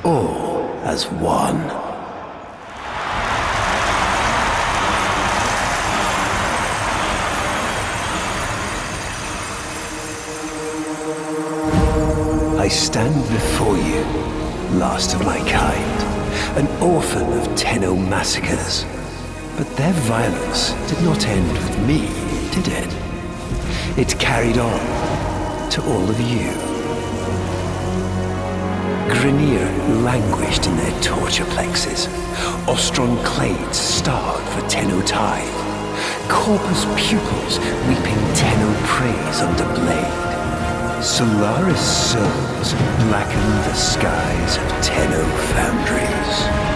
all as one. I stand before you, last of my kind, an orphan of Tenno massacres. But their violence did not end with me, did it? It carried on to all of you. Grineer languished in their torture plexes. Ostron clades starved for Tenno tithe. Corpus pupils weeping Tenno praise under blade. Solaris souls blackened the skies of Tenno foundries.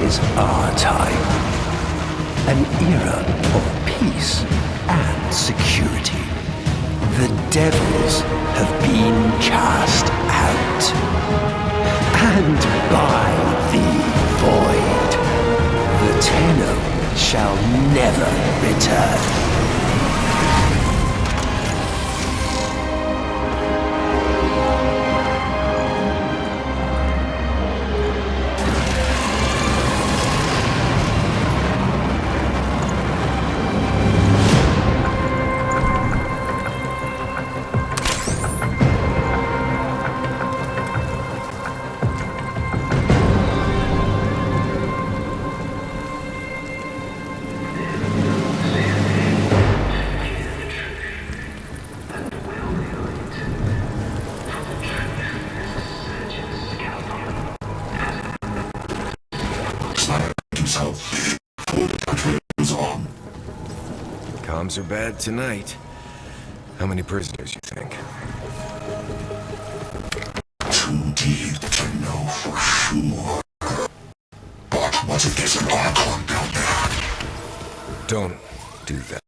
Is our time. An era of peace and security. The devils have been cast out. And by the void, the Tenno shall never return. Comms are bad tonight. How many prisoners, you think? Too deep to know for sure. But what if there's an Archon down there? Don't do that.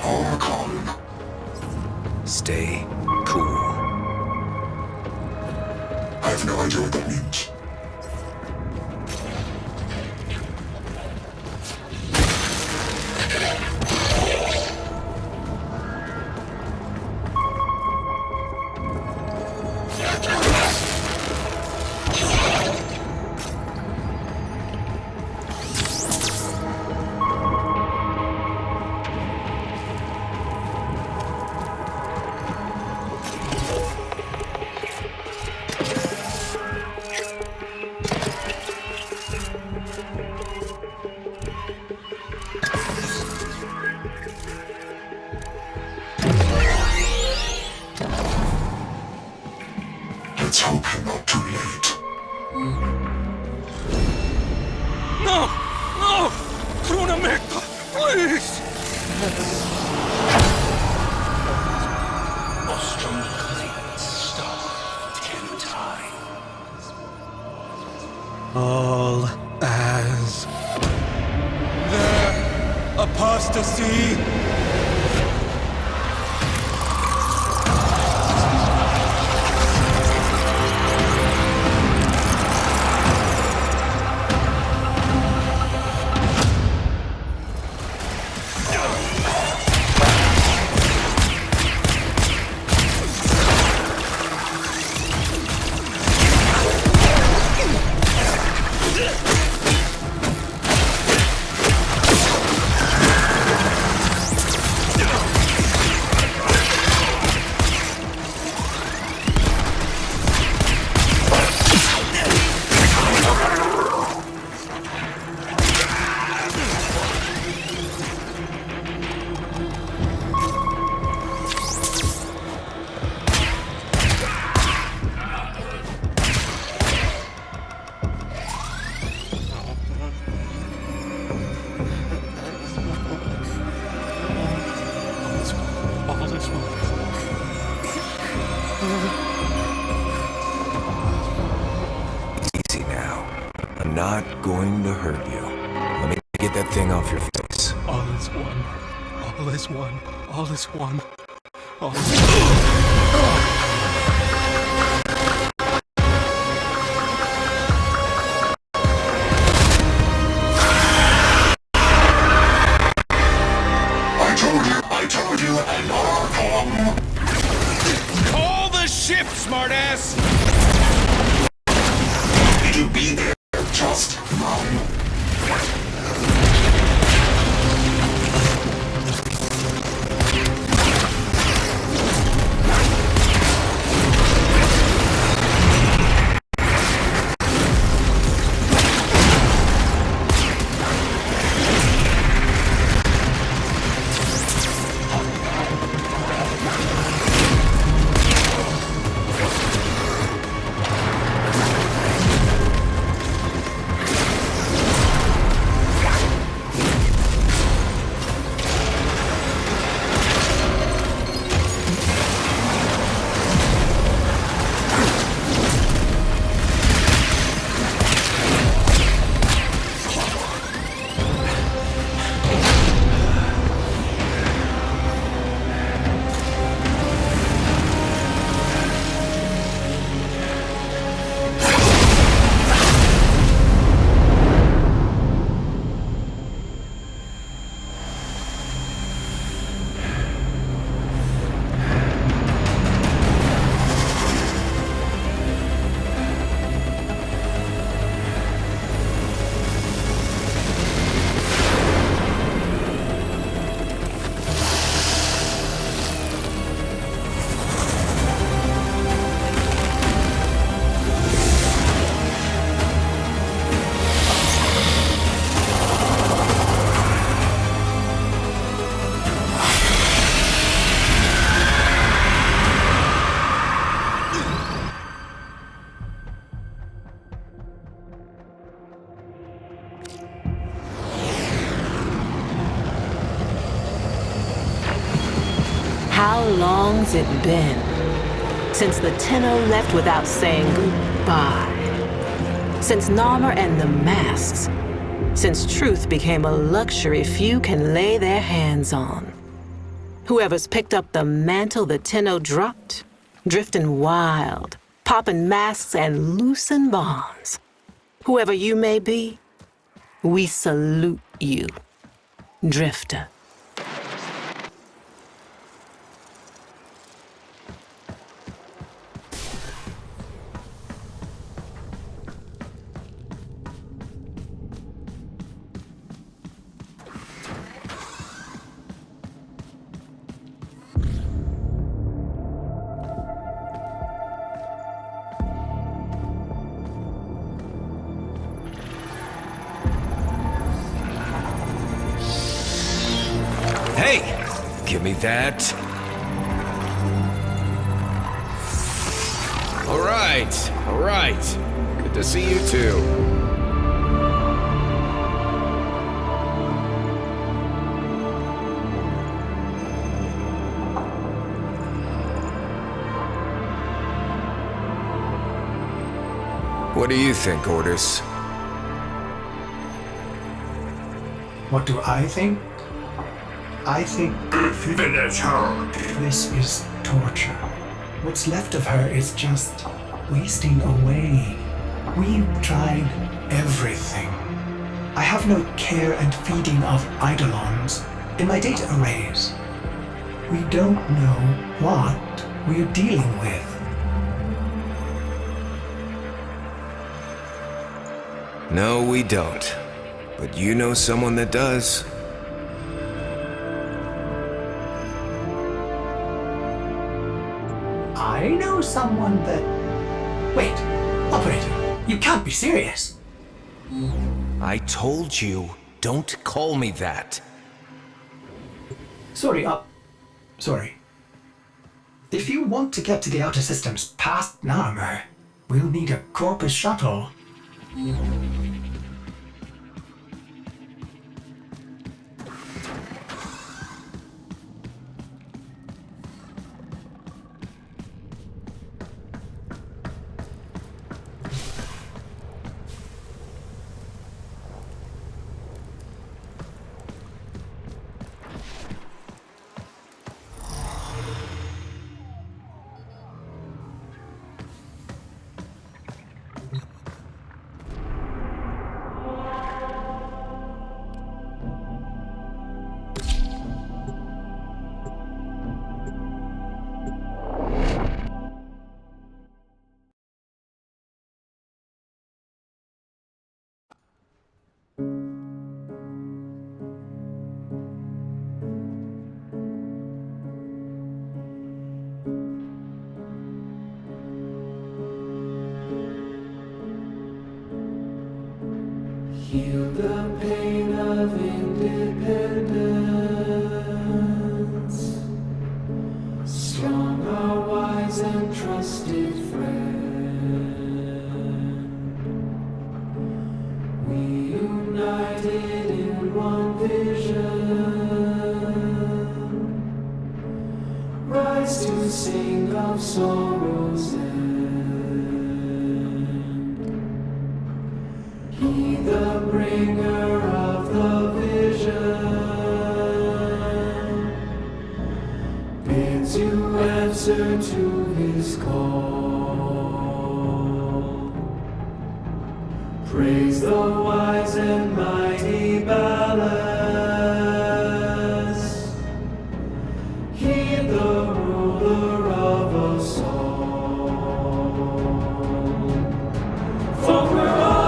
Archon. Stay cool. I have no idea what that means. Let's hope you're not too late. No! No! Krunamekta, please! Ostrom cleans star 10 times. All as Apostasy! Easy now. I'm not going to hurt you. Let me get that thing off your face. All is one. All is one. All is one. All is I told you, and Archon. Call the ship, smartass! It'll be there just now. How long's it been since the Tenno left without saying goodbye? Since Narmer and the masks? Since truth became a luxury few can lay their hands on? Whoever's picked up the mantle the Tenno dropped, drifting wild, popping masks and loosen bonds. Whoever you may be, we salute you, Drifter. Hey! Give me that. All right. Good to see you too. What do you think, Ordis? What do I think? I think Finish her. this is torture. What's left of her is just wasting away. We've tried everything. I have no care and feeding of eidolons in my data arrays. We don't know what we're dealing with. No, we don't. But you know someone that does. I know someone that... Wait, operator, you can't be serious. I told you, don't call me that. Sorry. If you want to get to the outer systems past Narmer, we'll need a Corpus shuttle. Heal the pain of independence. Strong, our wise and trusted friend. We united in one vision. Rise to sing of sorrow's end. He the bringer of the vision bids you answer to his call. Praise the wise and mighty ballast. Heed the ruler of us all. For we're all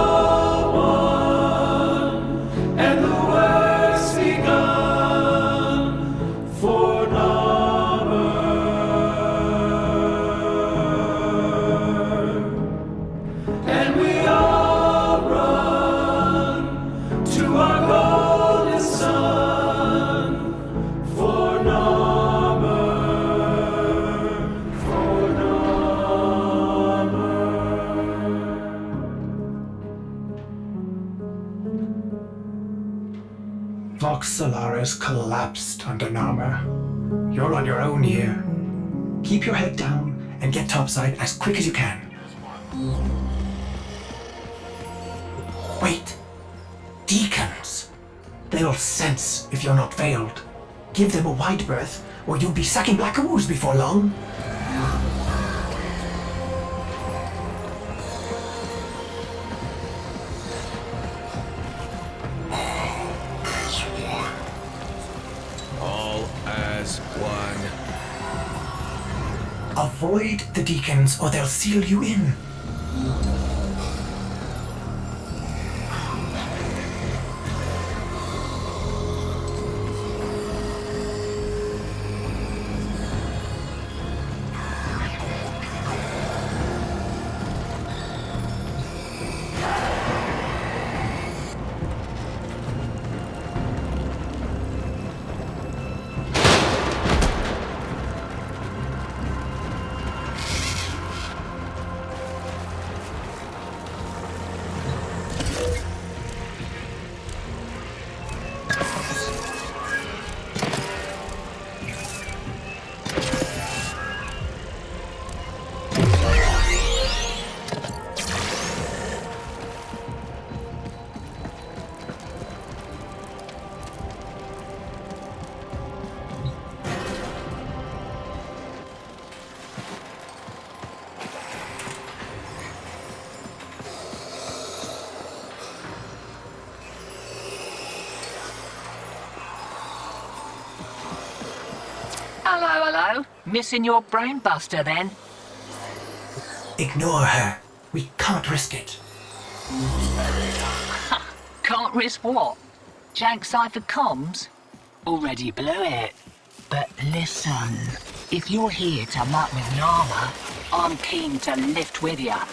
Solaris collapsed under Narmer. You're on your own here. Keep your head down and get topside as quick as you can. Wait. Deacons. They'll sense if you're not veiled. Give them a wide berth, or you'll be sacking black ooze before long. Avoid the deacons or they'll seal you in. Hello. Missing your brain buster then? Ignore her. We can't risk it. Can't risk what? Jank cipher comms? Already blew it. But listen, if you're here to muck with Narmer, I'm keen to lift with ya.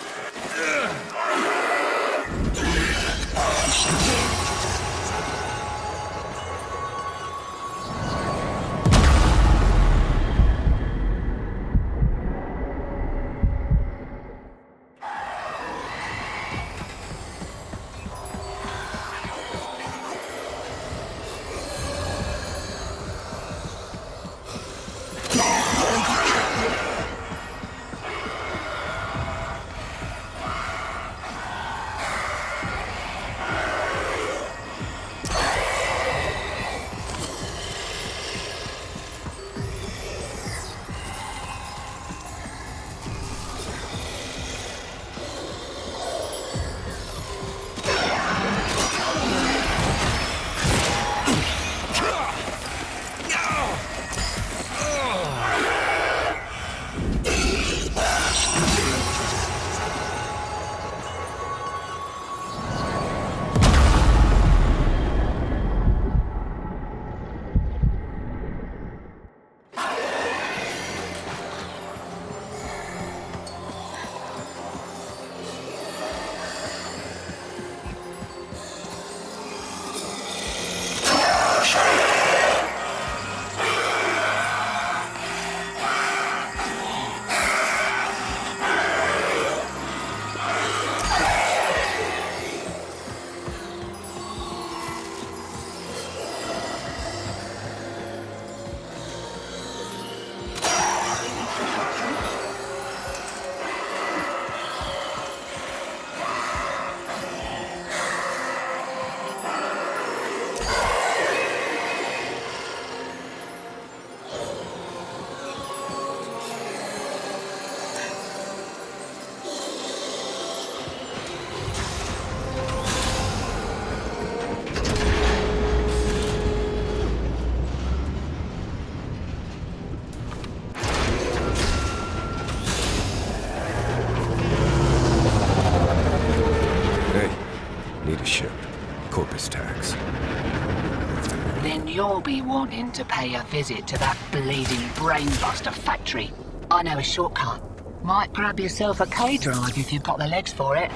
You'll be wanting to pay a visit to that bleeding brainbuster factory. I know a shortcut. Might grab yourself a K-drive if you've got the legs for it.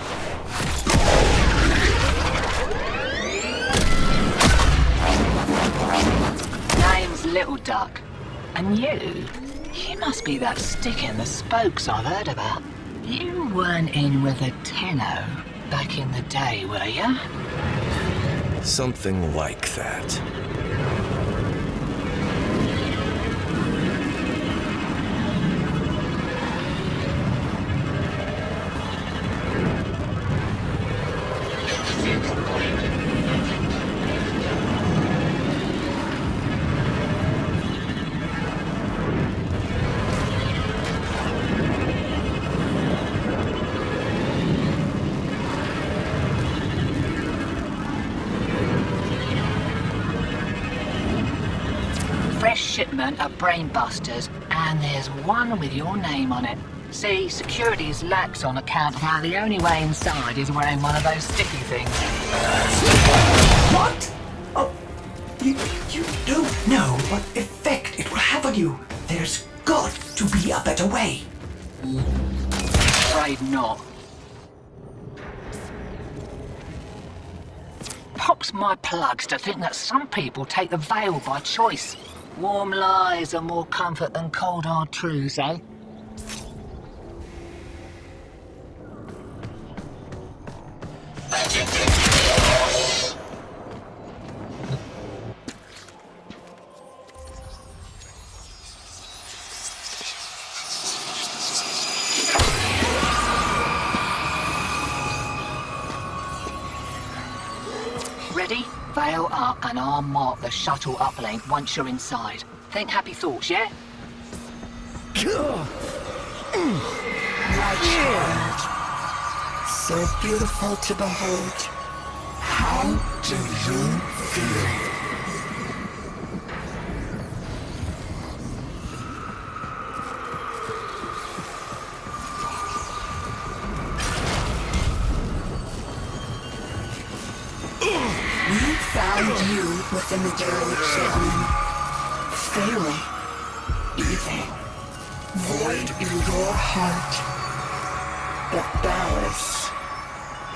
Name's Little Duck. And you must be that stick in the spokes I've heard about. You weren't in with a Tenno back in the day, were you? Something like that. Shipment of brainbusters, and there's one with your name on it. See, security is lax on account of how the only way inside is wearing one of those sticky things. What? Oh, you don't know what effect it will have on you. There's got to be a better way. Afraid not. Pops my plugs to think that some people take the veil by choice. Warm lies are more comfort than cold hard truths, eh? Ready? Veil up and I'll mark the shuttle uplink once you're inside. Think happy thoughts, yeah? My child, so beautiful to behold. How do you feel? find you within the derelict shaman. Failing. Evil. Void in your heart. But Dallas,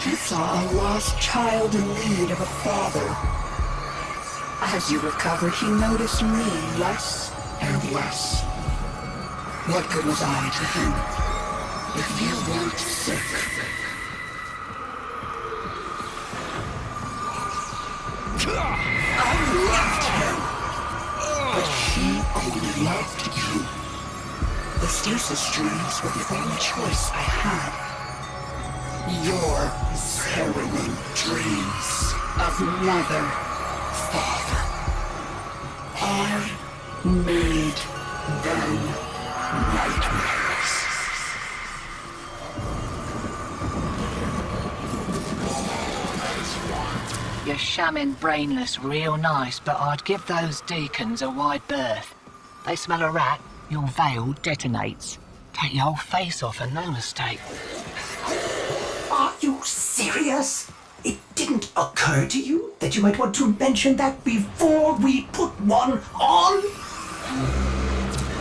you saw a lost child in need of a father. As you recovered, he noticed me less and less. What good was I to him if you weren't sick? I loved him, but he only loved you. The stasis streams were the only choice I had. Your harrowing dreams of mother, father. I made them nightmares. You're shamming brainless real nice, but I'd give those deacons a wide berth. They smell a rat, your veil detonates. Take your whole face off and no mistake. Are you serious? It didn't occur to you that you might want to mention that before we put one on?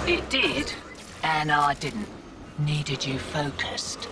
It did, and I didn't. Needed you focused.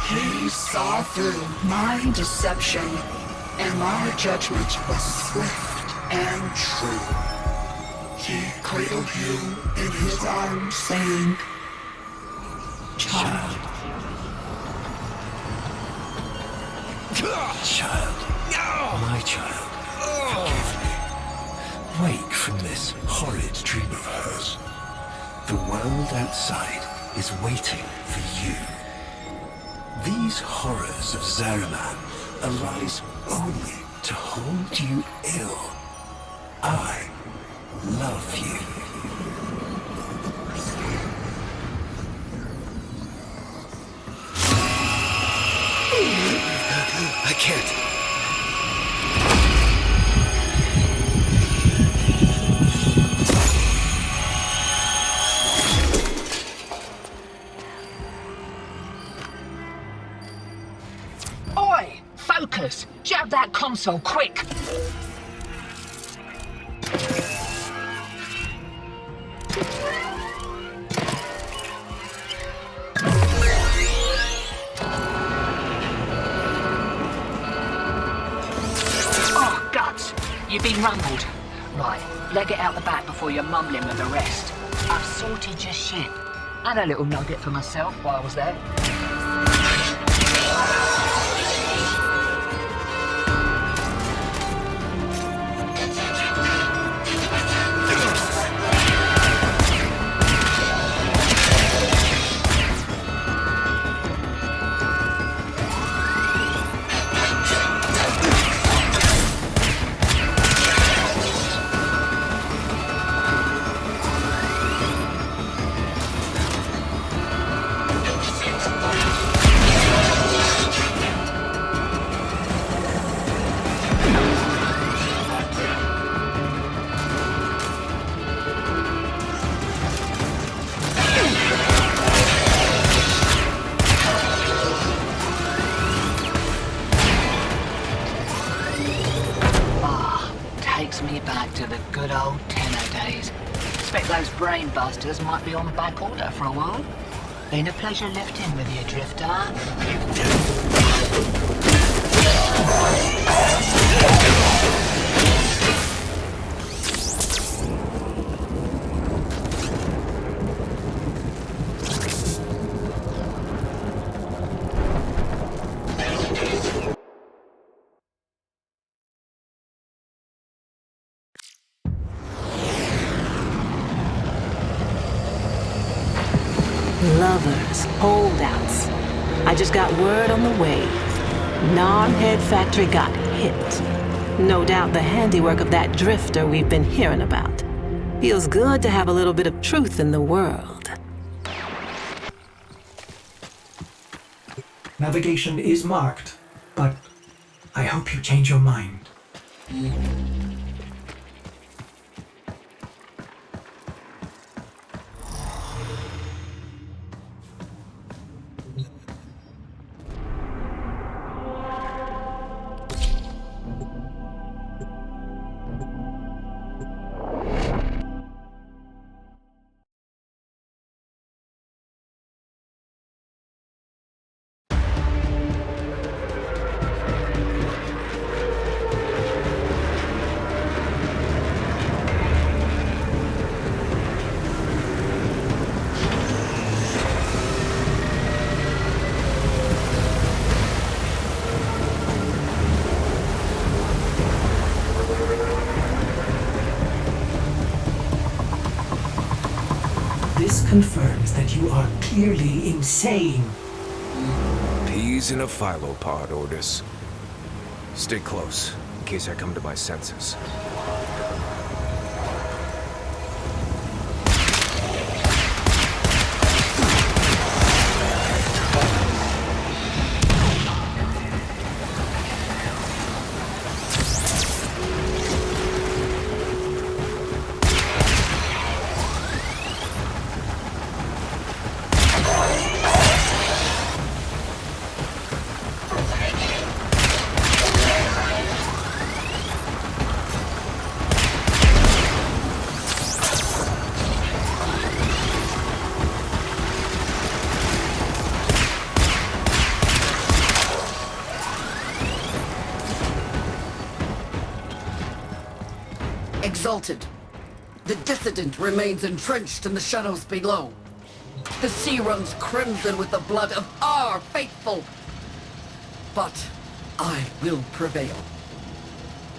He saw through my deception, and my judgment was swift and true. He cradled you in his arms, saying, "Child." Child. My child. Forgive me. Wake from this horrid dream of hers. The world outside is waiting for you. These horrors of Zariman arise only to hold you ill. I love you. I can't. Oi! Focus! Jab that console, quick! Oh, guts! You've been rumbled. Right, leg it out the back before you're mumbling with the rest. I've sorted your shit. And a little nugget for myself while I was there. busters might be on back order for a while. Been a pleasure lifting with you, Drifter. Lovers, holdouts. I just got word on the way. Narmhead Factory got hit. No doubt the handiwork of that drifter we've been hearing about. Feels good to have a little bit of truth in the world. Navigation is marked, but I hope you change your mind. This confirms that you are clearly insane. Peas in a phylopod, Ordis. Stay close, in case I come to my senses. Exalted. The dissident remains entrenched in the shadows below. The sea runs crimson with the blood of our faithful. But I will prevail.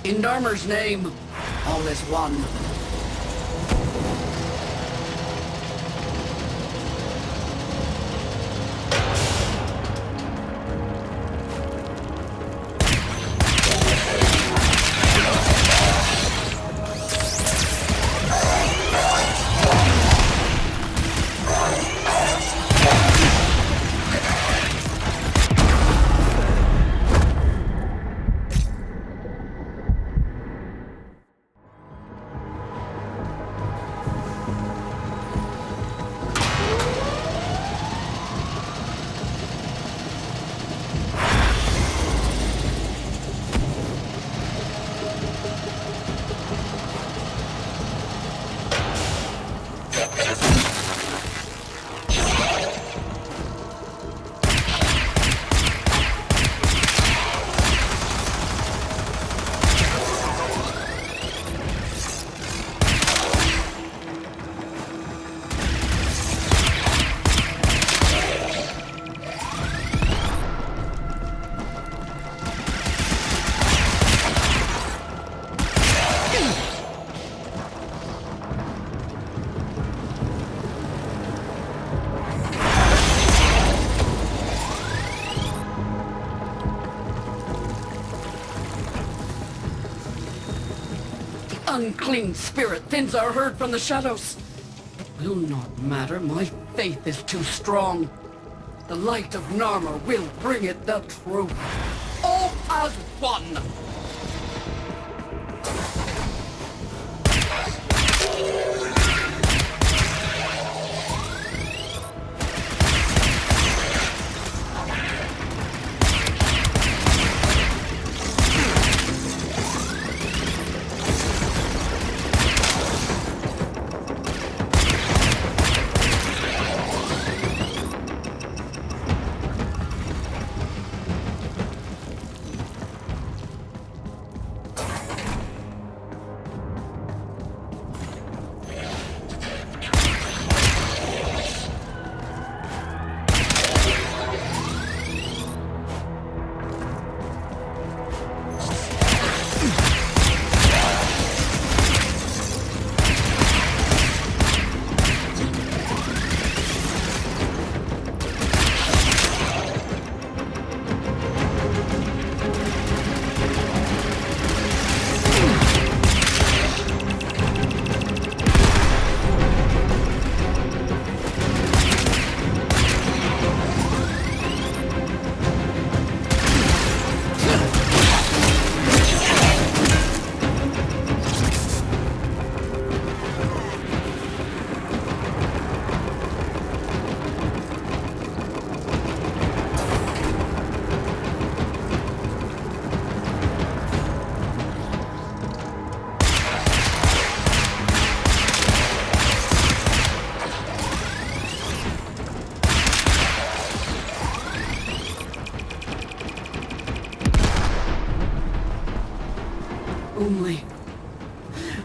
In Narmer's name, all is one. Unclean spirit thins our herd from the shadows. It will not matter. My faith is too strong. The light of Narmer will bring it the truth. All as one.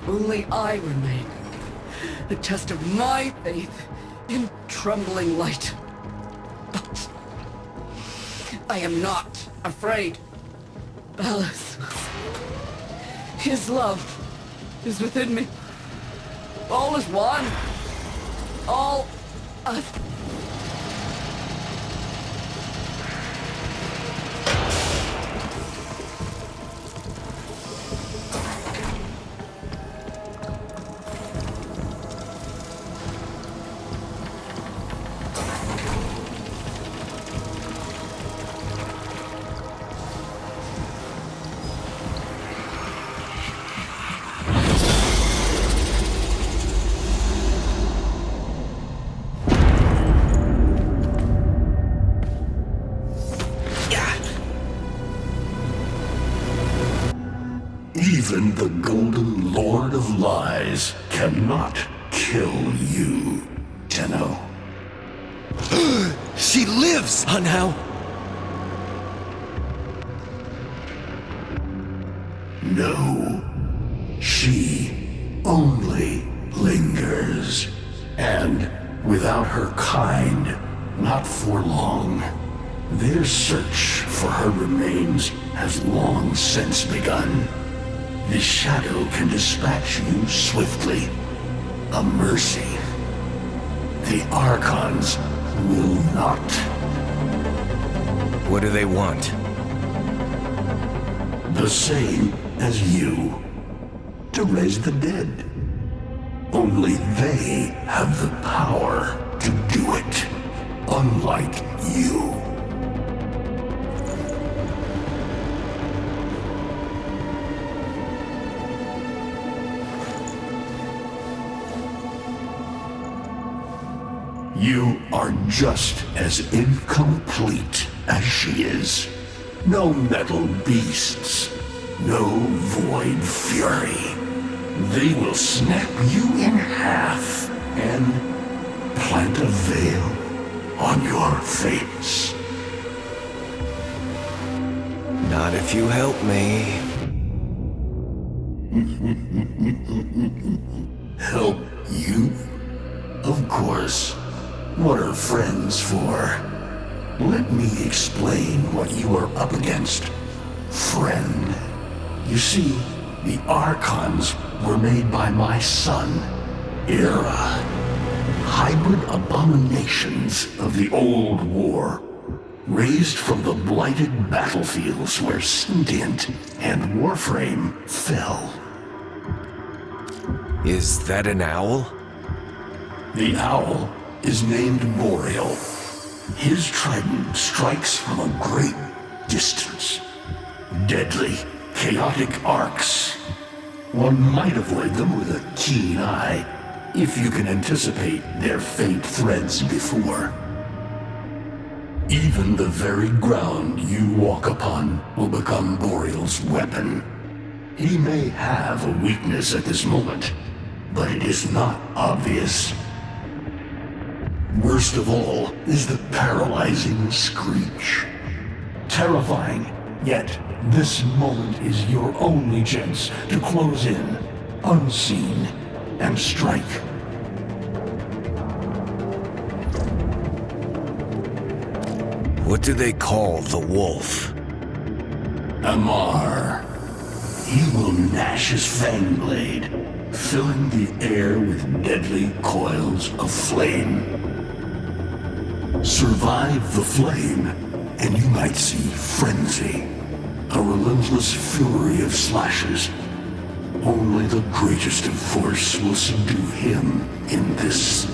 Only I remain. The test of my faith in trembling light. But I am not afraid. Ballas. His love is within me. All is one. All us. Even the Golden Lord of Lies cannot kill you, Tenno. She lives, Hunhow! No. She only lingers. And without her kind, not for long. Their search for her remains has long since begun. The shadow can dispatch you swiftly. A mercy. The Archons will not. What do they want? The same as you. To raise the dead. Only they have the power to do it. Unlike you. You are just as incomplete as she is. No metal beasts, no void fury. They will snap you in half and plant a veil on your face. Not if you help me. Help you? Of course. What are friends for? Let me explain what you are up against, friend. You see, the Archons were made by my son, Era. Hybrid abominations of the old war, raised from the blighted battlefields where Sentient and Warframe fell. Is that an owl? The owl is named Boreal. His trident strikes from a great distance. Deadly, chaotic arcs. One might avoid them with a keen eye, if you can anticipate their faint threads before. Even the very ground you walk upon will become Boreal's weapon. He may have a weakness at this moment, but it is not obvious. Worst of all is the paralyzing screech. Terrifying, yet this moment is your only chance to close in, unseen, and strike. What do they call the wolf? Amar. He will gnash his fang blade, filling the air with deadly coils of flame. Survive the flame, and you might see frenzy, a relentless fury of slashes. Only the greatest of force will subdue him in this.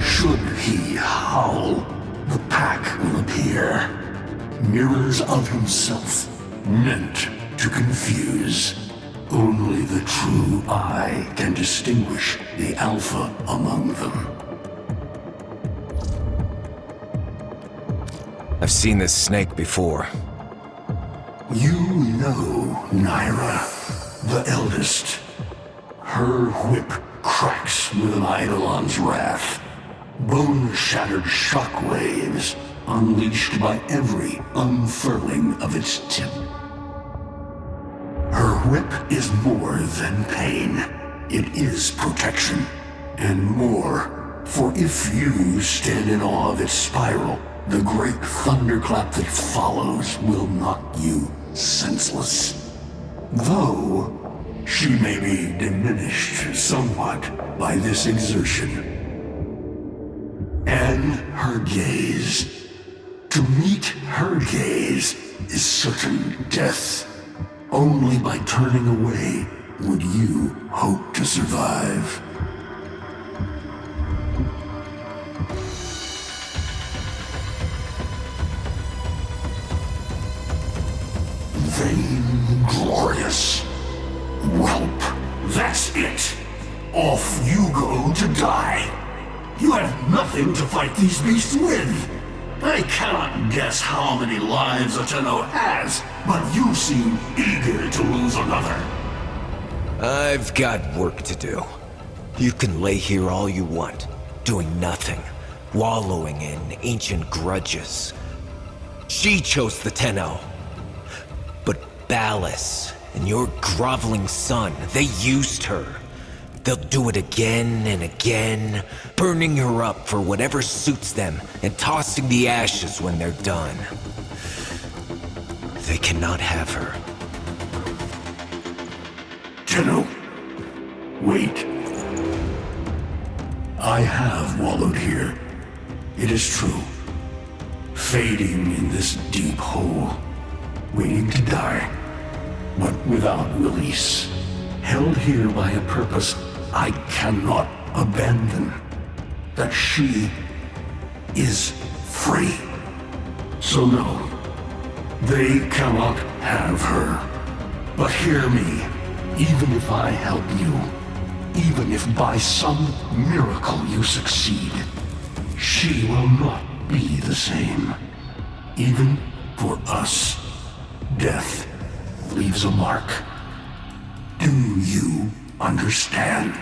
Should he howl, the pack will appear. Mirrors of himself, meant to confuse. Only the true eye can distinguish the alpha among them. I've seen this snake before. You know Naira, the eldest. Her whip cracks with an Eidolon's wrath. Bone-shattered shockwaves unleashed by every unfurling of its tip. Her grip is more than pain. It is protection. And more. For if you stand in awe of its spiral, the great thunderclap that follows will knock you senseless. Though, she may be diminished somewhat by this exertion. And her gaze. To meet her gaze is certain death. Only by turning away would you hope to survive. Vainglorious. Whelp, that's it. Off you go to die. You have nothing to fight these beasts with. I cannot guess how many lives a Tenno has, but you seem eager to lose another. I've got work to do. You can lay here all you want, doing nothing, wallowing in ancient grudges. She chose the Tenno. But Ballas and your groveling son, they used her. They'll do it again and again, burning her up for whatever suits them and tossing the ashes when they're done. They cannot have her. Tenno, wait. I have wallowed here. It is true. Fading in this deep hole, waiting to die, but without release. Held here by a purpose I cannot abandon. That she is free. So no, they cannot have her. But hear me, even if I help you, even if by some miracle you succeed, she will not be the same. Even for us, death leaves a mark. Do you understand?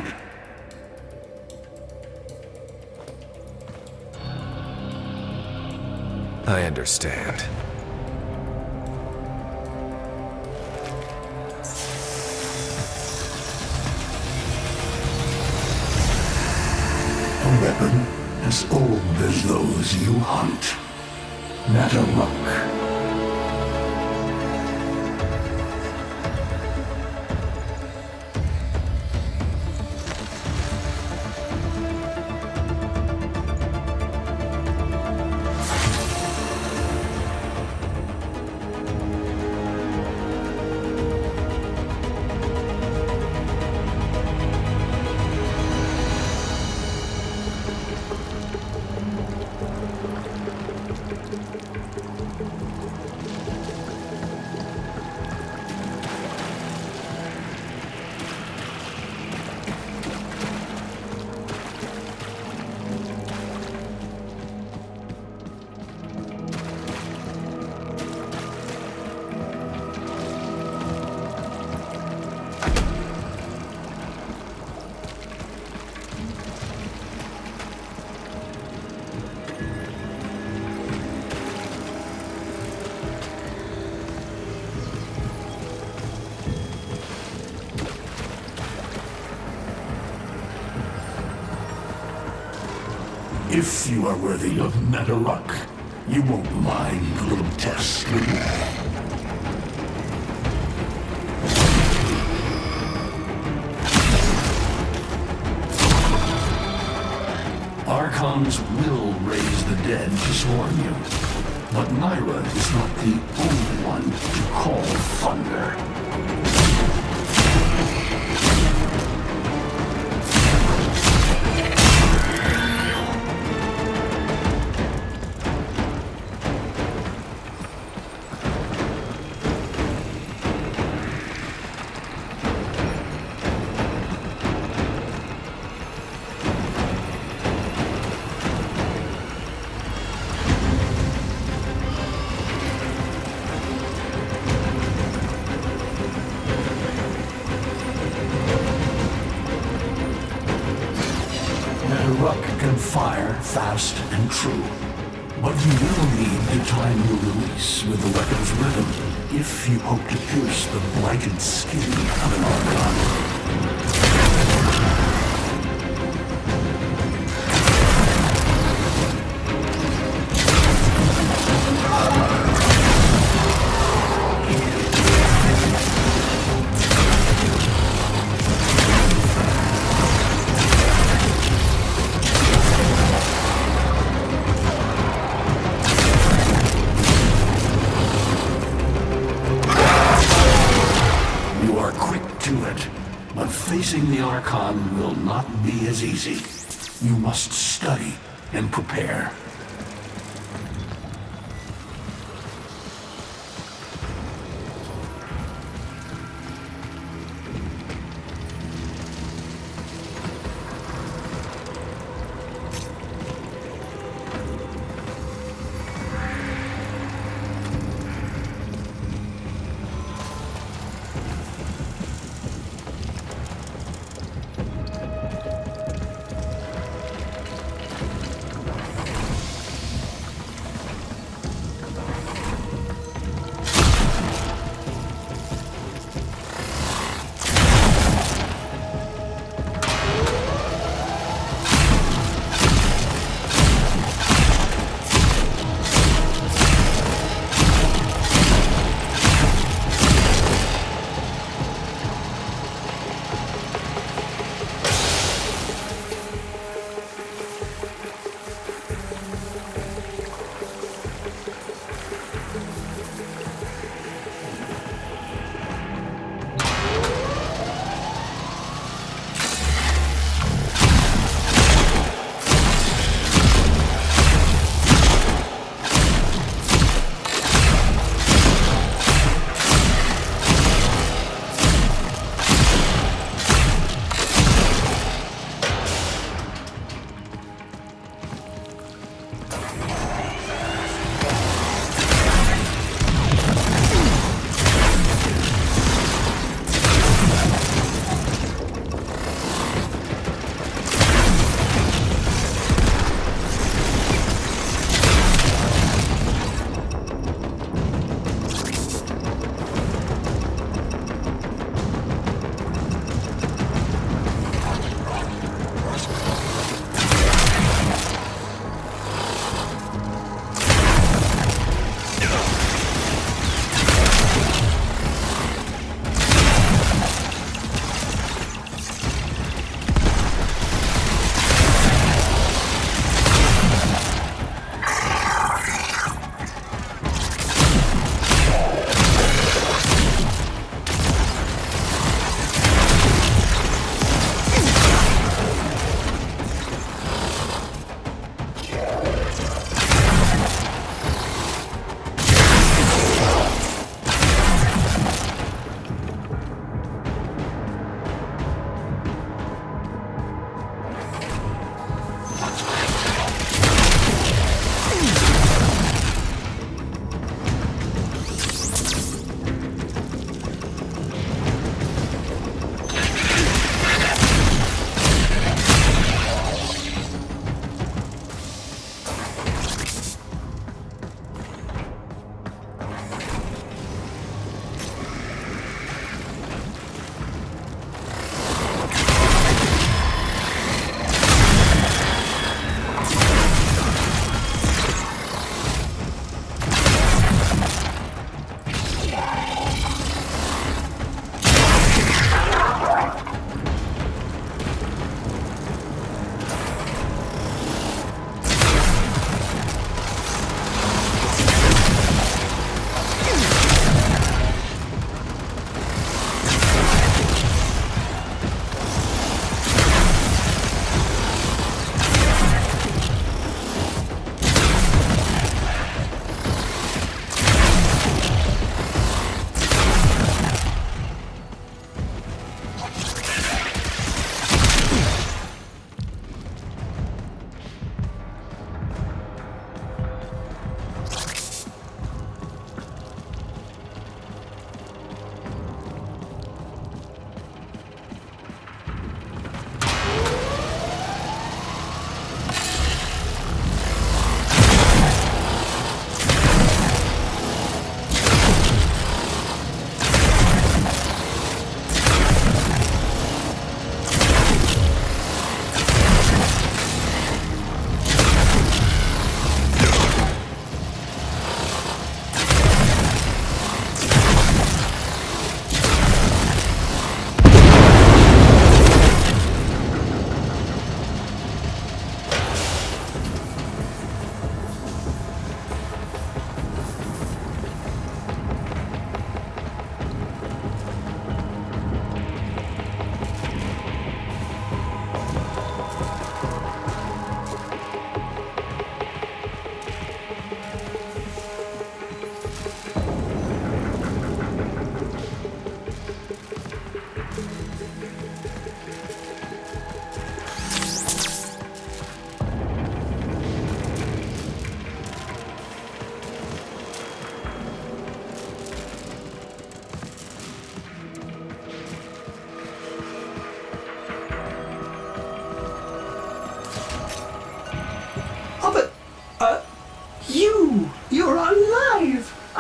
I understand. A weapon as old as those you hunt. Nataruk. If you are worthy of Nataruk, you won't mind a little test, will you? Archons will raise the dead to swarm you. But Myra is not the only one to call thunder. Nataruk can fire fast and true. But you will need to time your release with the weapon's rhythm if you hope to pierce the blighted skin of an Archon. Facing the Archon will not be as easy. You must study and prepare.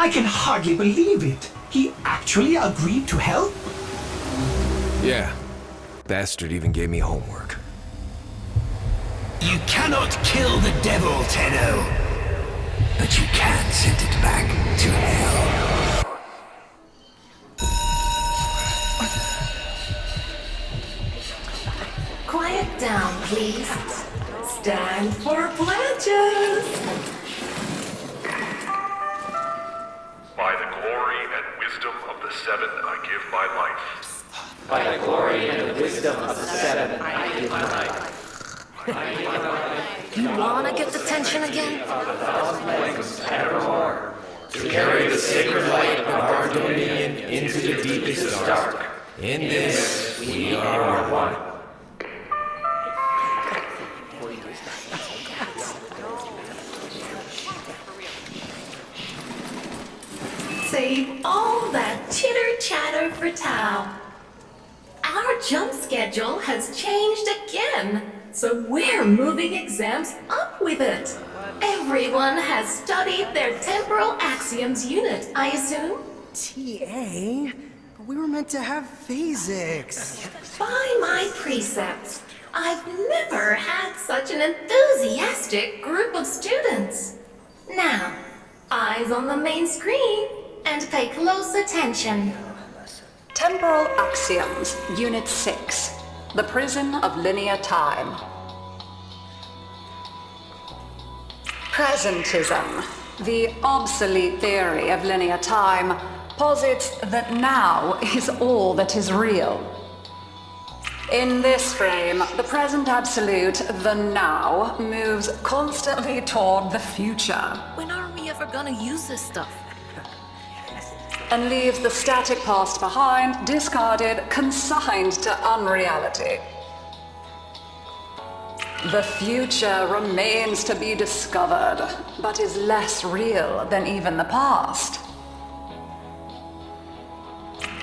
I can hardly believe it. He actually agreed to help? Yeah. Bastard even gave me homework. You cannot kill the devil, Tenno. But you can send it back to hell. Quiet down, please. Stand for pledges. By the glory and wisdom of the Seven, I give my life. By the glory and the wisdom of the Seven, I give my life. You wanna get the tension again? Evermore. To carry the sacred light of our dominion into the deepest dark. In this, we are one. Save all that chitter-chatter for Tao. Our jump schedule has changed again, so we're moving exams up with it. Everyone has studied their Temporal Axioms unit, I assume? TA? We were meant to have physics. By my precepts, I've never had such an enthusiastic group of students. Now, eyes on the main screen and pay close attention. Temporal Axioms, Unit 6. The Prison of Linear Time. Presentism, the obsolete theory of linear time, posits that now is all that is real. In this frame, the present absolute, the now, moves constantly toward the future. When are we ever gonna use this stuff? And leaves the static past behind, discarded, consigned to unreality. The future remains to be discovered, but is less real than even the past.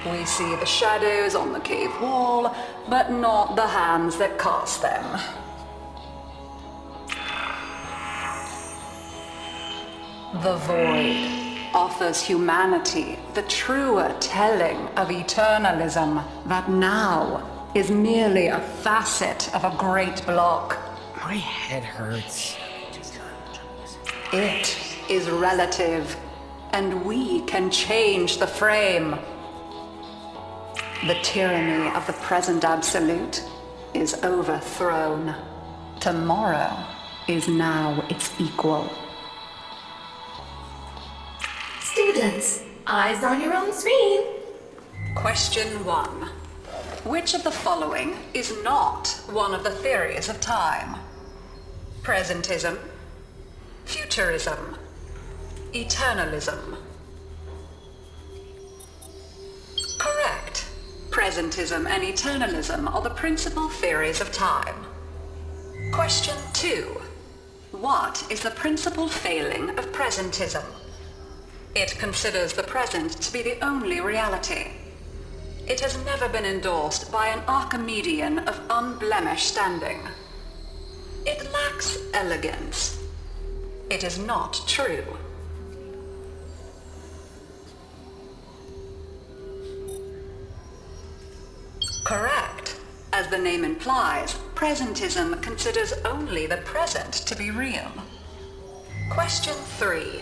We see the shadows on the cave wall, but not the hands that cast them. The void offers humanity the truer telling of eternalism that now is merely a facet of a great block. My head hurts. It is relative, and we can change the frame. The tyranny of the present absolute is overthrown. Tomorrow is now its equal. Students, eyes on your own screen. Question 1. Which of the following is not one of the theories of time? Presentism, futurism, eternalism. Correct. Presentism and eternalism are the principal theories of time. Question 2. What is the principal failing of presentism? It considers the present to be the only reality. It has never been endorsed by an Archimedean of unblemished standing. It lacks elegance. It is not true. Correct. As the name implies, presentism considers only the present to be real. Question 3.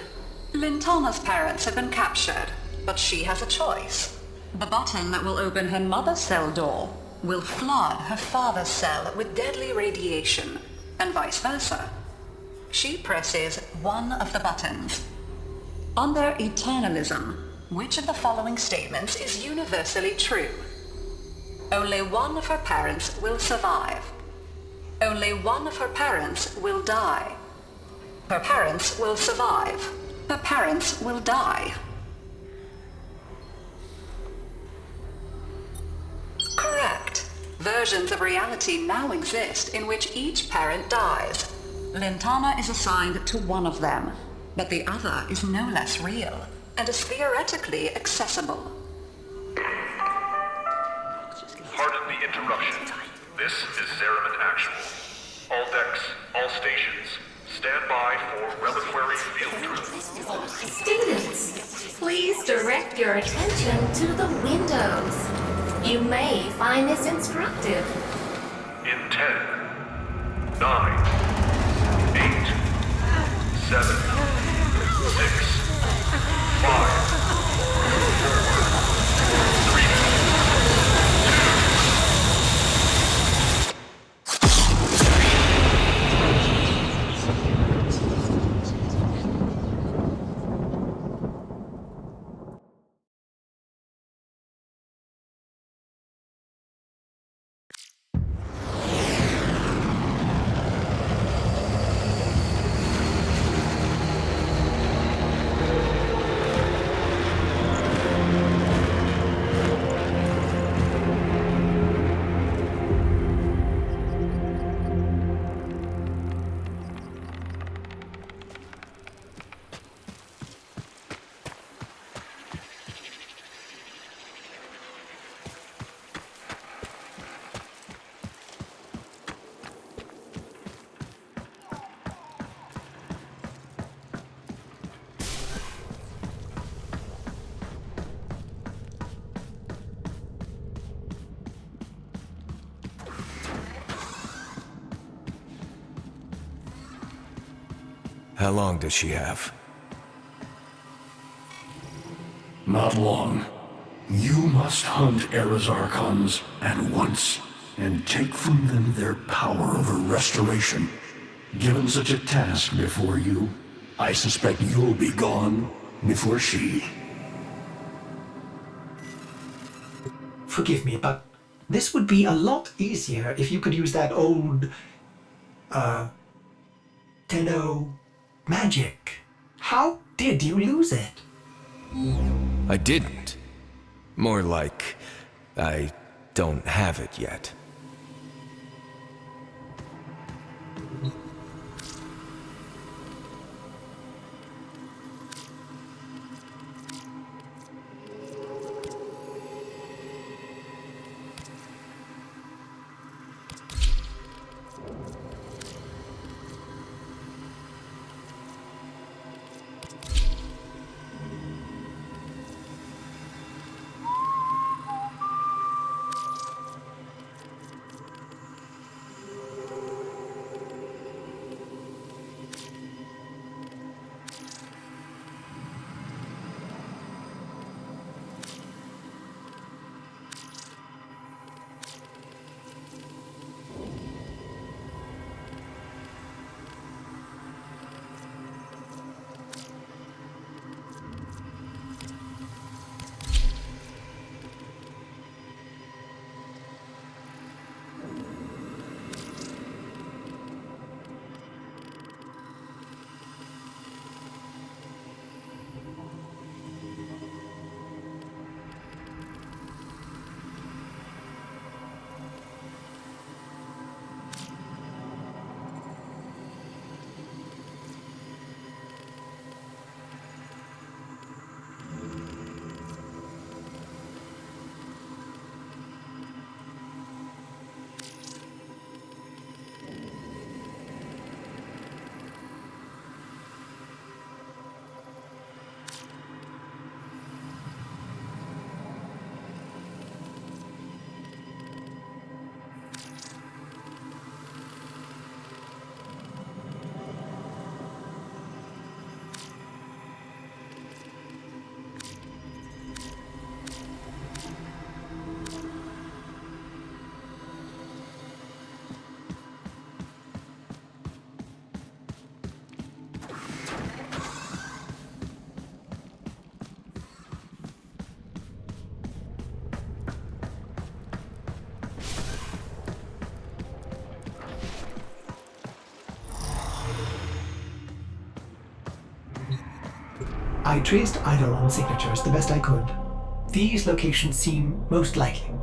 Lintana's parents have been captured, but she has a choice. The button that will open her mother's cell door will flood her father's cell with deadly radiation, and vice versa. She presses one of the buttons. Under eternalism, which of the following statements is universally true? Only one of her parents will survive. Only one of her parents will die. Her parents will survive. Her parents will die. Correct. Versions of reality now exist in which each parent dies. Lintana is assigned to one of them, but the other is no less real and is theoretically accessible. Pardon the interruption. This is Zeraman Actual. All decks, all stations, stand by for reliquary field drill. Students, Please direct your attention to the windows. You may find this instructive. In 10, 9, 8, 7, 6, 5, 4, 3, How long does she have? Not long. You must hunt Era's Archons at once, and take from them their power over restoration. Given such a task before you, I suspect you'll be gone before she. Forgive me, but this would be a lot easier if you could use that old, Tenno magic. How did you lose it? I didn't. More like, I don't have it yet. I traced Eidolon signatures the best I could. These locations seem most likely.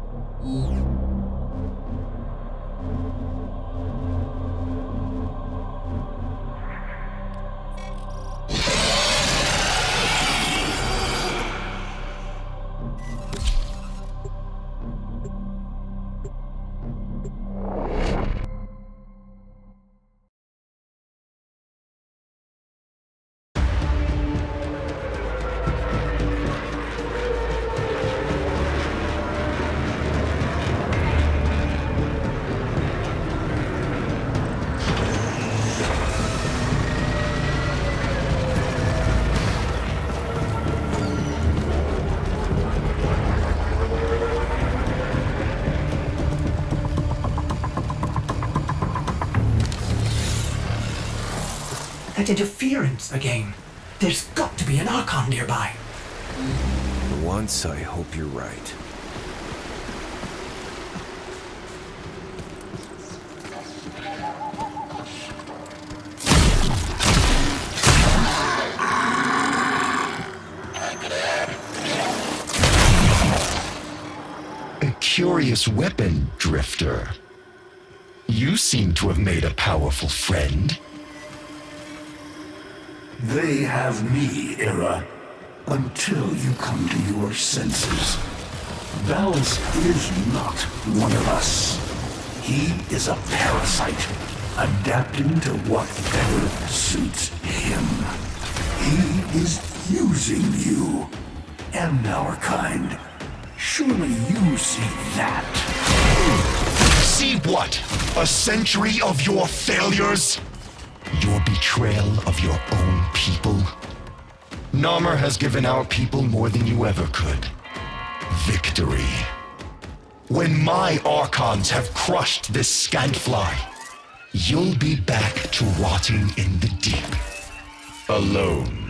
that interference again. There's got to be an Archon nearby. For once, I hope you're right. A curious weapon, Drifter. You seem to have made a powerful friend. They have me, Era, until you come to your senses. Balance is not one of us. He is a parasite, adapting to what better suits him. He is using you and our kind. Surely you see that. See what? A century of your failures? Your betrayal of your own people? Narmer has given our people more than you ever could. Victory. When my Archons have crushed this scantfly, you'll be back to rotting in the deep. Alone.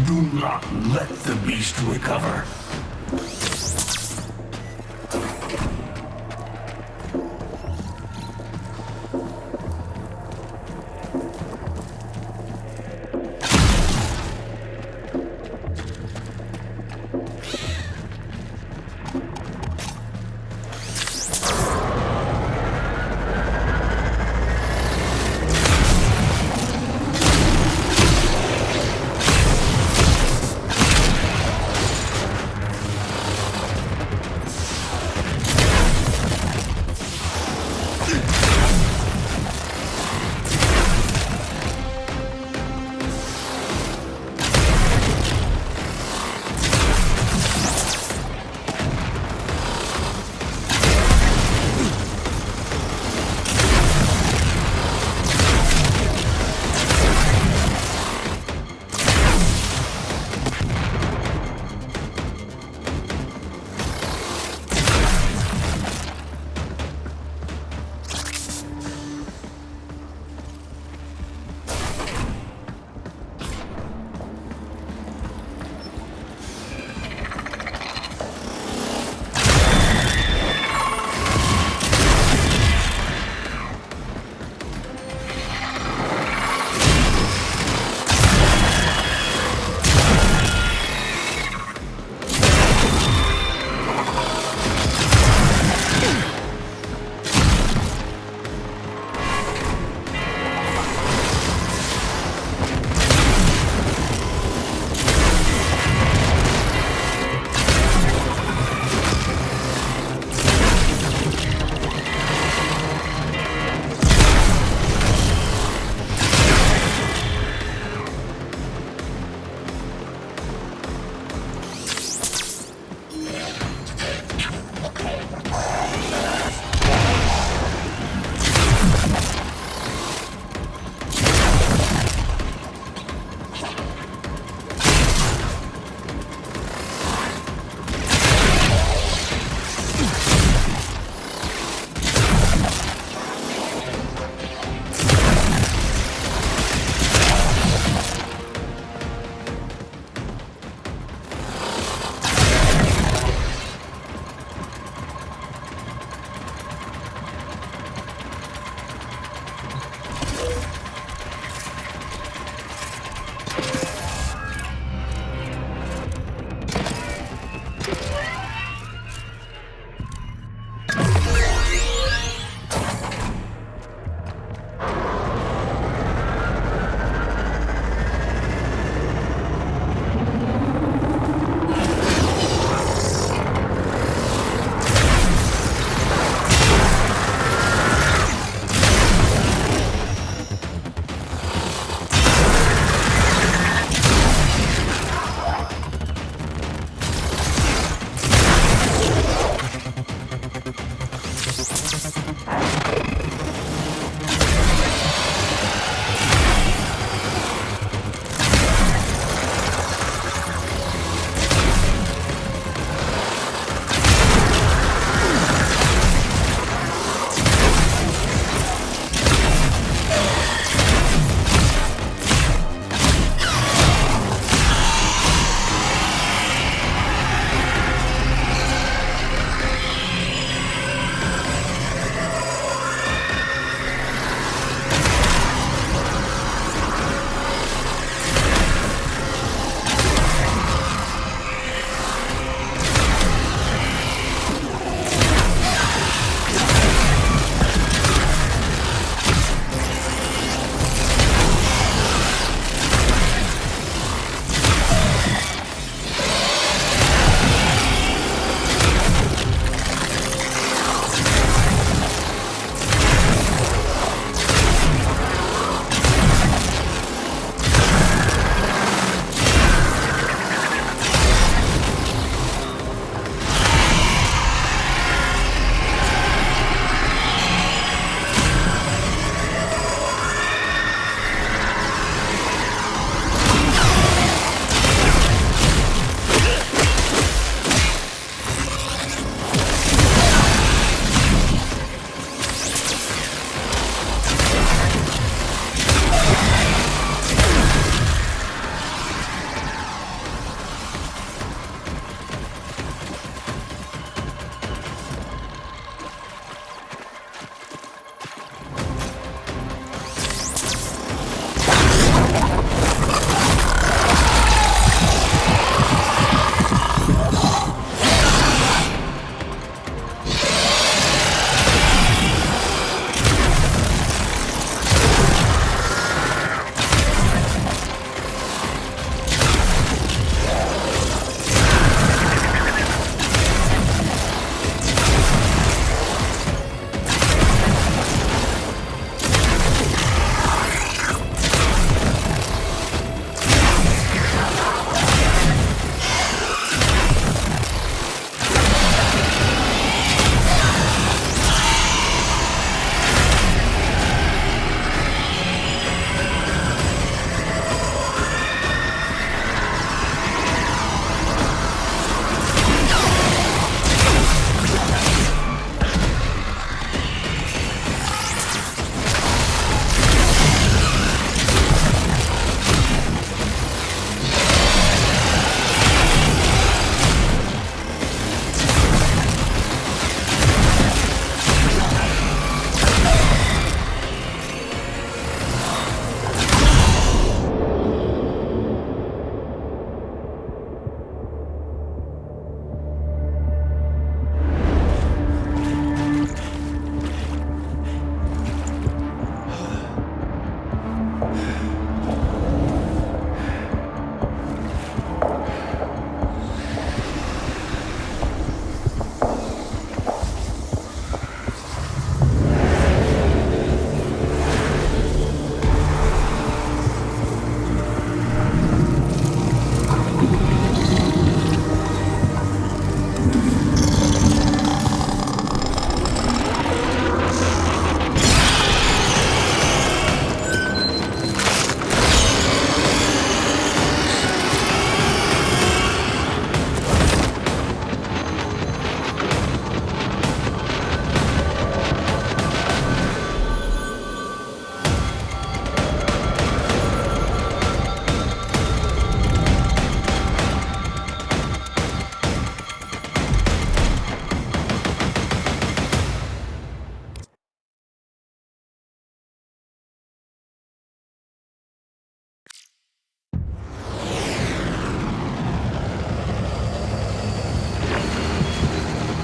Do not let the beast recover.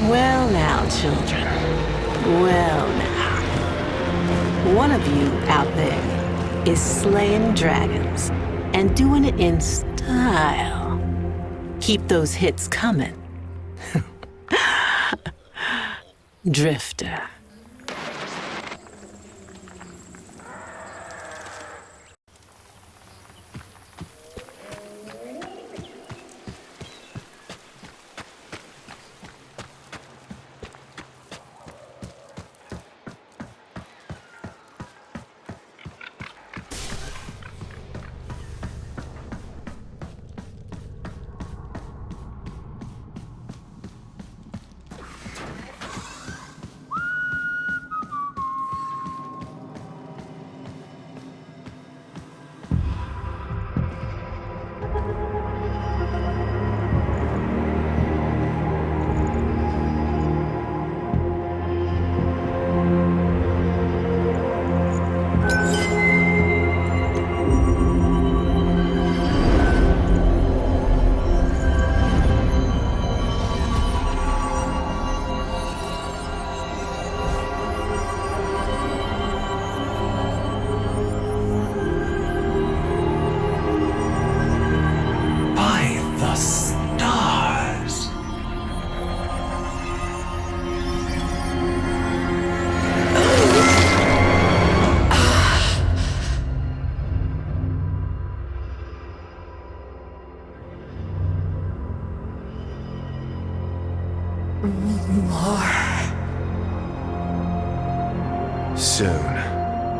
Well now, children. Well now. One of you out there is slaying dragons and doing it in style. Keep those hits coming. Drifter.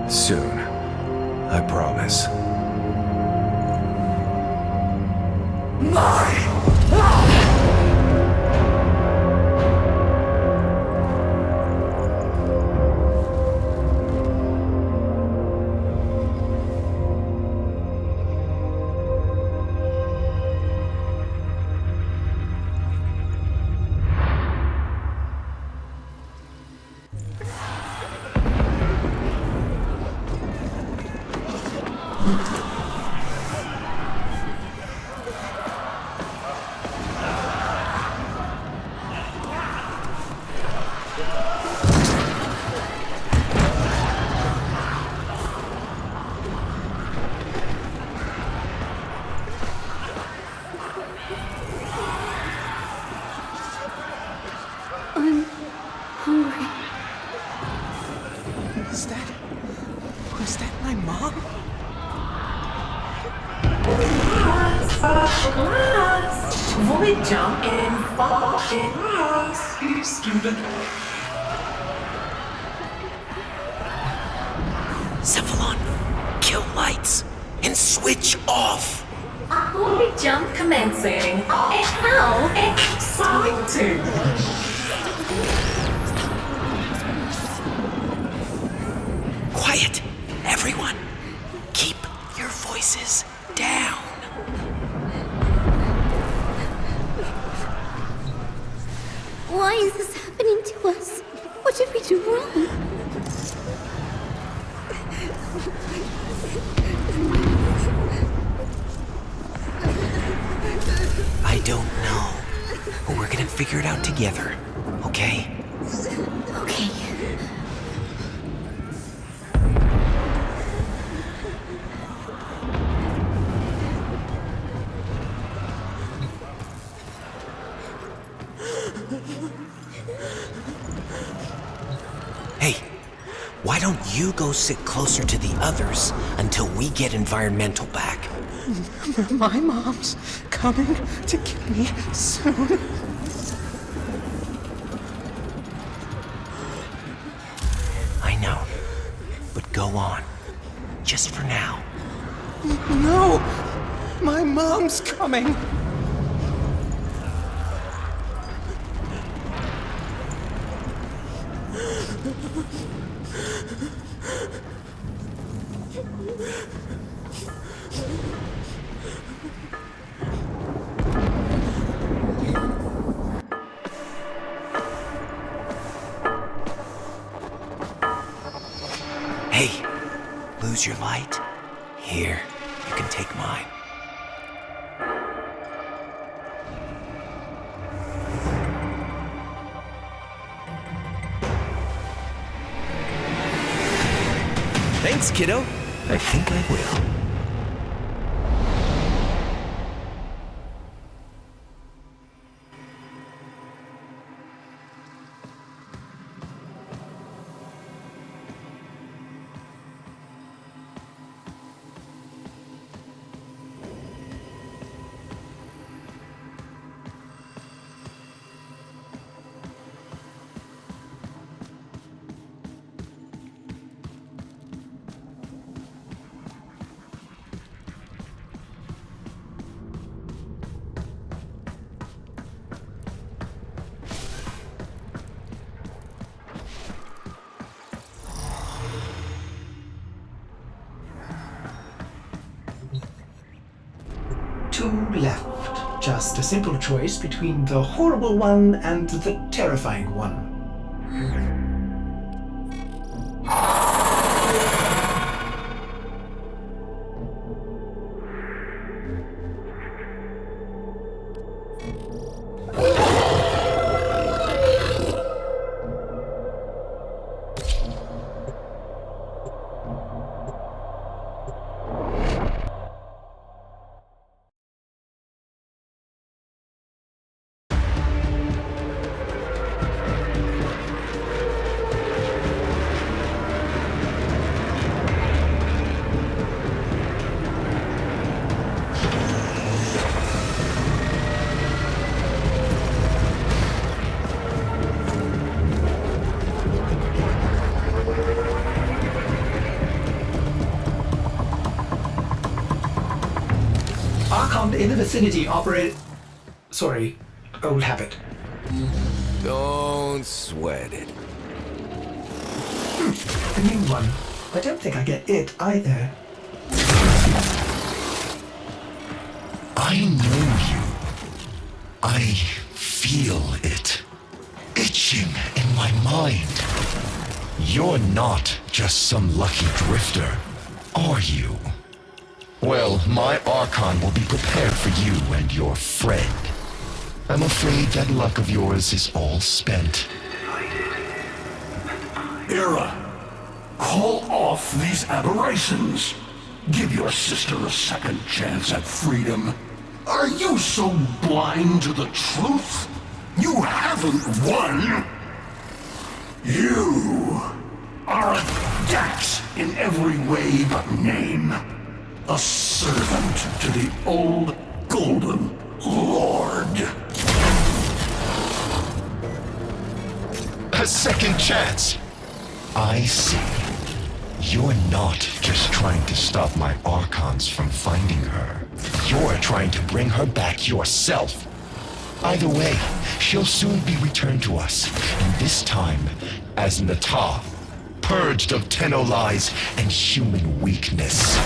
Soon. I promise. Was that my mom? Void jump in 5 student. Cephalon, kill lights and switch off. Void jump commencing. How exciting! Quiet, everyone. Keep your voices down. Why is this happening to us? What did we do wrong? I don't know, but we're gonna figure it out together, okay? Okay. Why don't you go sit closer to the others until we get environmental back? My mom's coming to get me soon. I know, but go on. Just for now. No! My mom's coming! Hey, lose your light? Here, you can take mine. Thanks, kiddo. I think I will. Two left. Just a simple choice between the horrible one and the terrifying one. Archon in the vicinity operate... Sorry, old habit. Don't sweat it. A new one. I don't think I get it either. I know you. I feel it. Itching in my mind. You're not just some lucky drifter, are you? Well, my Archon will be prepared for you and your friend. I'm afraid that luck of yours is all spent. Era, call off these aberrations. Give your sister a second chance at freedom. Are you so blind to the truth? You haven't won. You are a Dax in every way but name. A servant to the old Golden Lord. A second chance. I see. You're not just trying to stop my Archons from finding her. You're trying to bring her back yourself. Either way, she'll soon be returned to us, and this time as Nata, purged of Tenno lies and human weakness.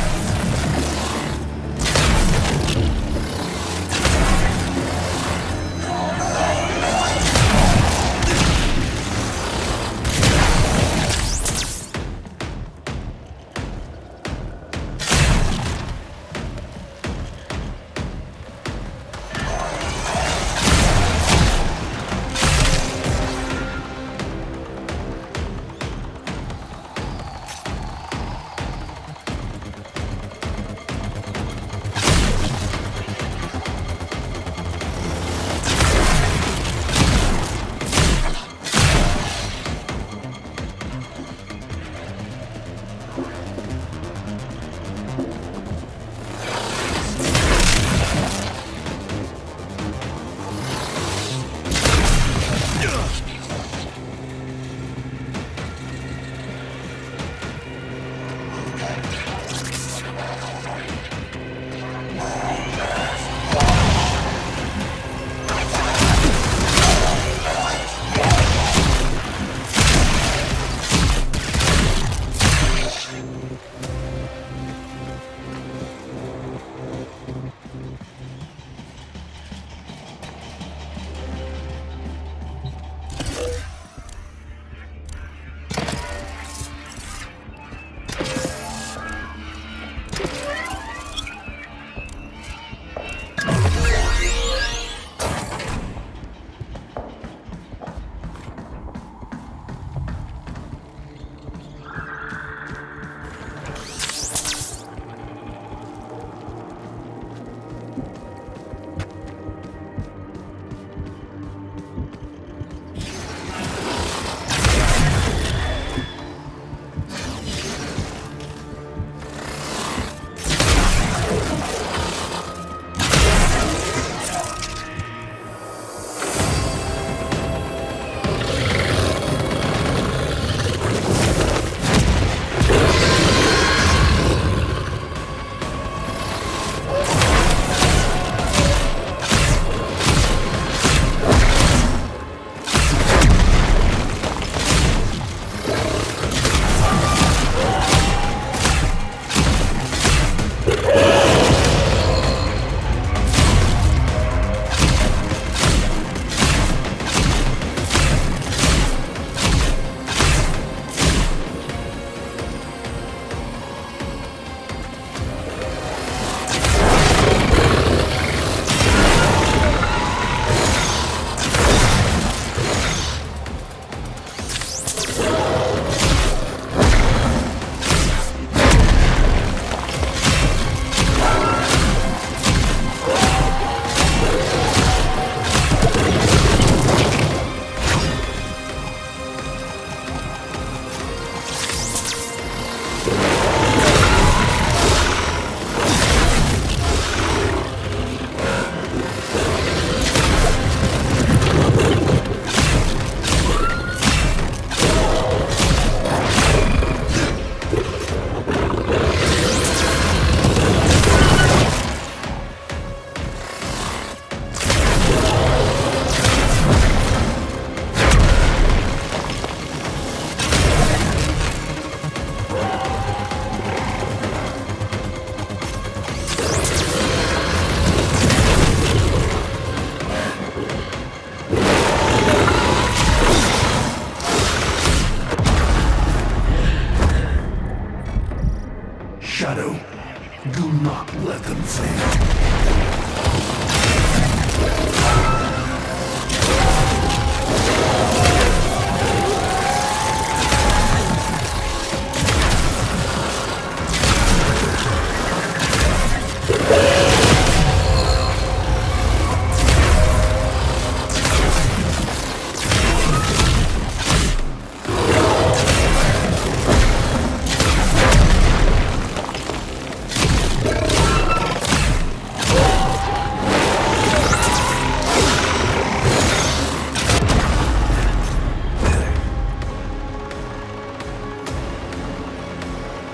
thing.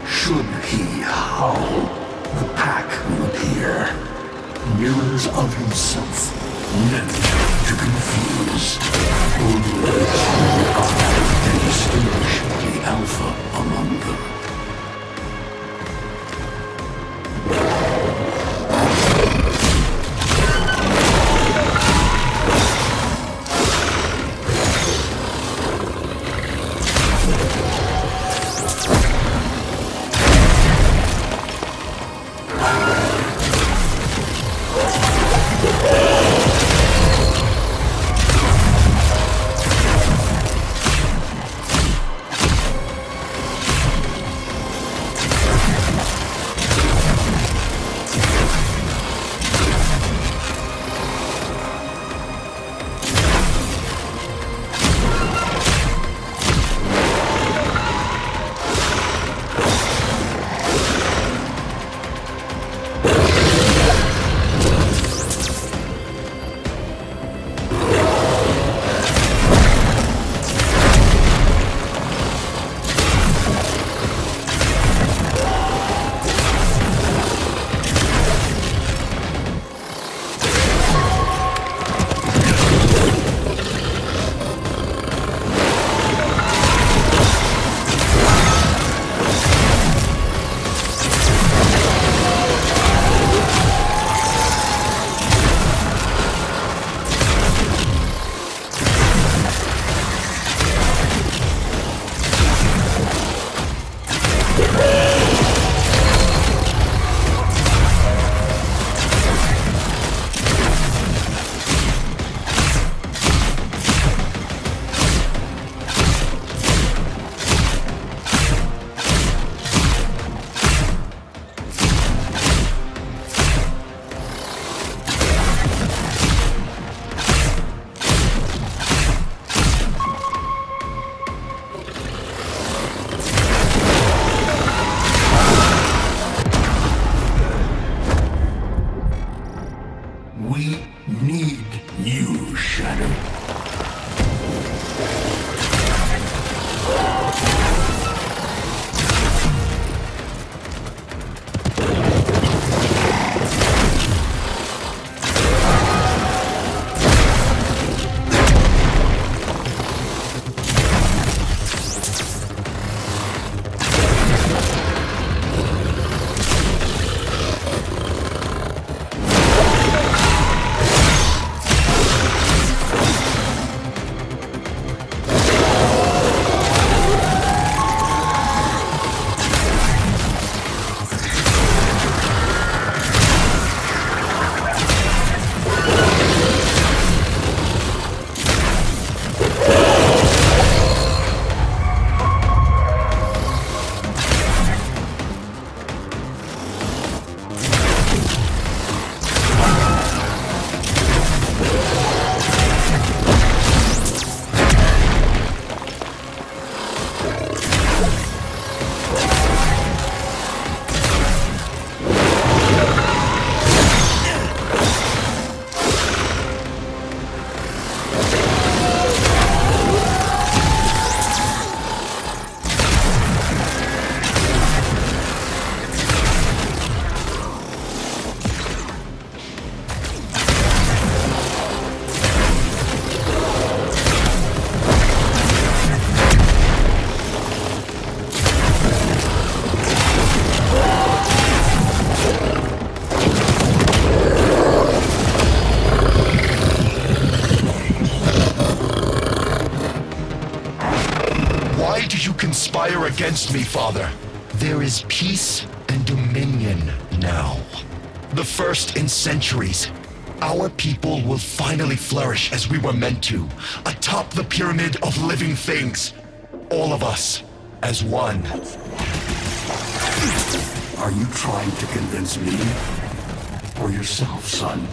Should he howl, the pack will appear. Mirrors of himself, meant to confuse. Only the true eye can distinguish the alpha among them. We need you, Shadow. Why do you conspire against me, Father? There is peace and dominion now. The first in centuries. Our people will finally flourish as we were meant to, atop the pyramid of living things. All of us, as one. Are you trying to convince me? Or yourself, son?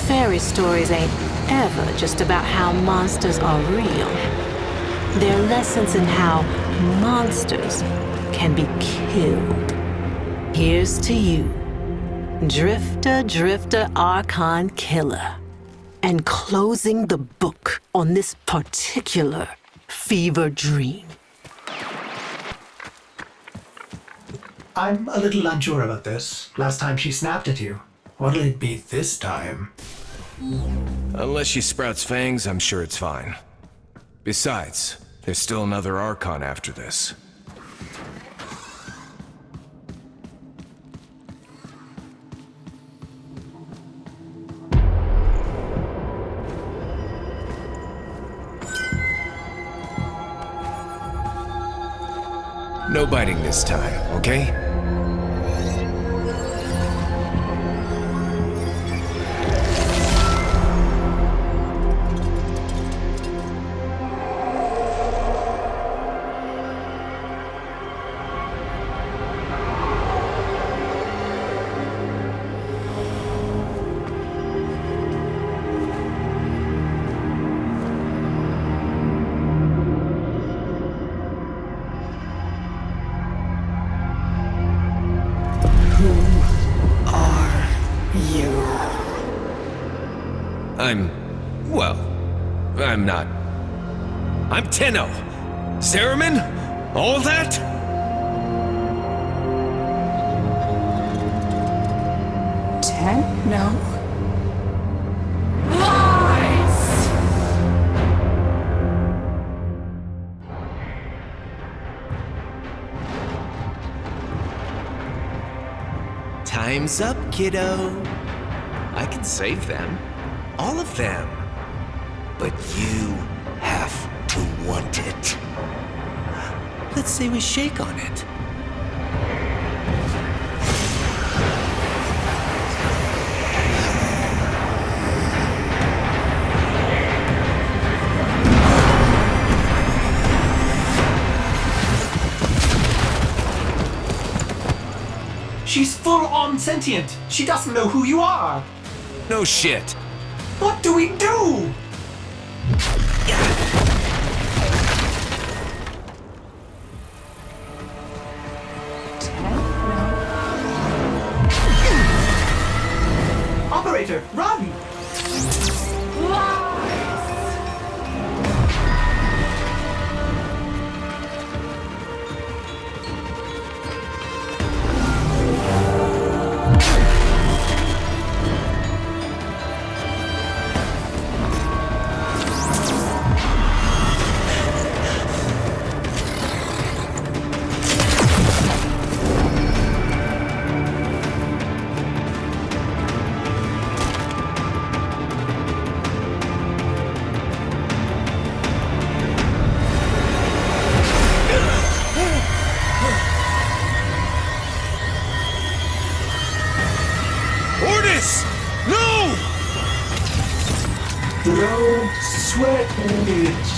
Fairy stories ain't ever just about how monsters are real. They're lessons in how monsters can be killed. Here's to you, Drifter Archon Killer, and closing the book on this particular fever dream. I'm a little unsure about this. Last time she snapped at you. What'll it be this time? Unless she sprouts fangs, I'm sure it's fine. Besides, there's still another Archon after this. No biting this time, okay? I'm not I'm Tenno. Zariman? All that? Tenno? Lies! Time's up, kiddo. I can save them. All of them. But you have to want it. Let's say we shake on it. She's full-on sentient. She doesn't know who you are. No shit. What do we do? Operator, run! No sweat image.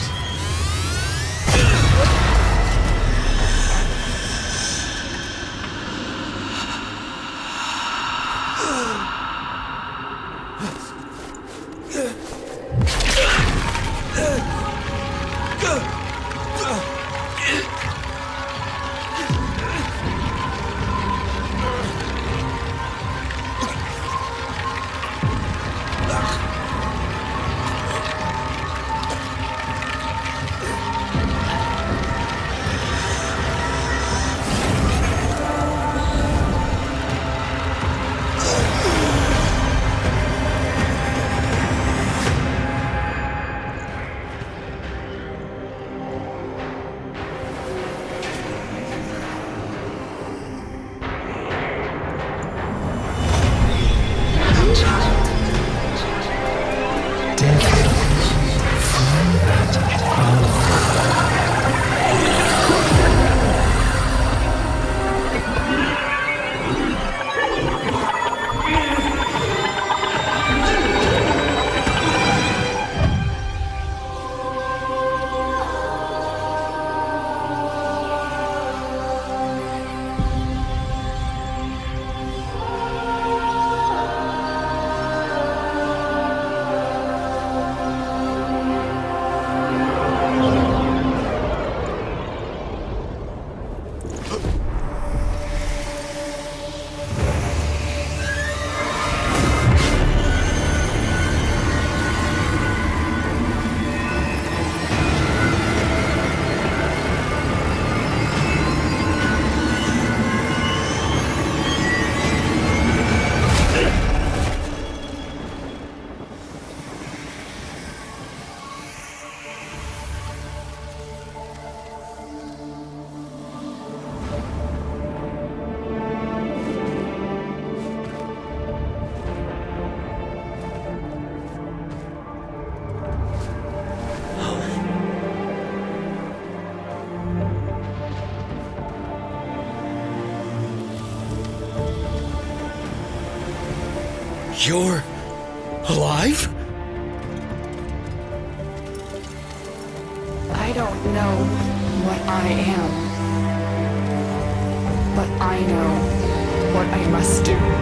You're alive? I don't know what I am, but I know what I must do.